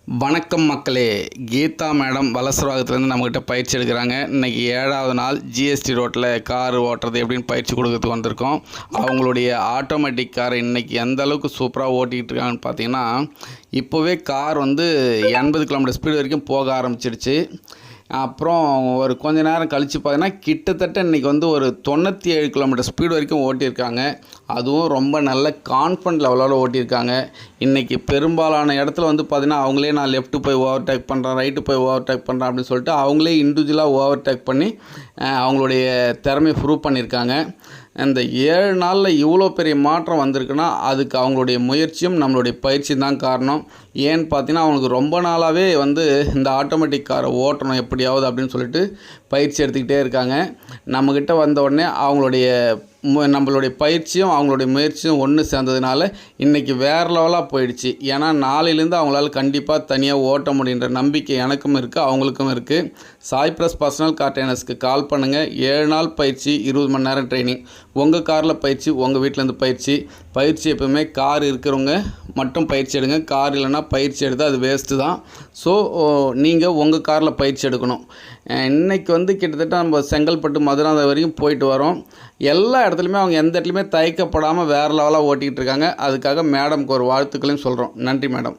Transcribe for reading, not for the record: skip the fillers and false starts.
வணக்கம் மக்களே. கீதா மேடம் வலசரவாகத்துலேருந்து நம்மக்கிட்ட பயிற்சி எடுக்கிறாங்க. இன்றைக்கி 7வது நாள் ஜிஎஸ்டி ரோட்டில் கார் ஓட்டுறது எப்படின்னு பயிற்சி கொடுக்கறதுக்கு வந்திருக்கோம். அவங்களுடைய ஆட்டோமேட்டிக் காரை இன்றைக்கி எந்த அளவுக்கு சூப்பராக ஓட்டிக்கிட்டு இருக்காங்கன்னு பார்த்தீங்கன்னா, இப்போவே கார் 80 கிலோமீட்டர் ஸ்பீடு வரைக்கும் போக ஆரம்பிச்சிடுச்சு. அப்புறம் ஒரு கொஞ்ச நேரம் கழித்து பார்த்தீங்கன்னா கிட்டத்தட்ட இன்றைக்கி ஒரு 97 கிலோமீட்டர் ஸ்பீடு வரைக்கும் ஓட்டியிருக்காங்க. அதுவும் ரொம்ப நல்ல கான்ஃபிடன்ட் லெவலோடு ஓட்டியிருக்காங்க. இன்றைக்கி பெரும்பாலான இடத்துல பார்த்தீங்கன்னா அவங்களே நான் லெஃப்ட்டு போய் ஓவர்டேக் பண்ணுறேன், ரைட்டு போய் ஓவர்டேக் பண்ணுறேன் அப்படின்னு சொல்லிட்டு அவங்களே இண்டிவிஜுவலாக ஓவர்டேக் பண்ணி அவங்களுடைய திறமையை ப்ரூவ் பண்ணியிருக்காங்க. இந்த 7 நாளில் இவ்வளோ பெரிய மாற்றம் வந்திருக்குன்னா அதுக்கு அவங்களுடைய முயற்சியும் நம்மளுடைய பயிற்சி தான் காரணம். ஏன்னு பார்த்தீங்கன்னா அவங்களுக்கு ரொம்ப நாளாகவே இந்த ஆட்டோமேட்டிக் காரை ஓட்டணும் எப்படியாவது அப்படின்னு சொல்லிட்டு பயிற்சி எடுத்துக்கிட்டே இருக்காங்க. நம்மக்கிட்ட வந்த உடனே நம்மளுடைய பயிற்சியும் அவங்களுடைய முயற்சியும் ஒன்று சேர்ந்ததுனால இன்றைக்கி வேறு லெவலாக போயிடுச்சு. ஏன்னா நாளையிலேருந்து அவங்களால கண்டிப்பாக தனியாக ஓட்ட முடியுன்ற நம்பிக்கை எனக்கும் இருக்குது, அவங்களுக்கும் இருக்குது. சாய் ப்ளஸ் பர்சனல் கார் ட்ரைனர்ஸ்க்கு கால் பண்ணுங்கள். 7 நாள் பயிற்சி, 20 மணி நேரம் ட்ரைனிங். உங்கள் காரில் பயிற்சி, உங்கள் வீட்டிலேருந்து பயிற்சி எப்பவுமே கார் இருக்கிறவங்க மட்டும் பயிற்சி எடுங்க. கார் இல்லைன்னா பயிற்சி எடுத்தால் அது வேஸ்ட்டு தான். ஸோ நீங்கள் உங்கள் காரில் பயிற்சி எடுக்கணும். இன்றைக்கி கிட்டத்தட்ட நம்ம செங்கல்பட்டு மதுரை வரைக்கும் போயிட்டு வரோம். எல்லா இடத்துலையுமே அவங்க எந்த இடத்துலையுமே தயக்கப்படாமல் வேறு லெவலாக ஓட்டிகிட்டு இருக்காங்க. அதுக்காக மேடம்க்கு ஒரு வாழ்த்துக்களையும் சொல்கிறோம். நன்றி மேடம்.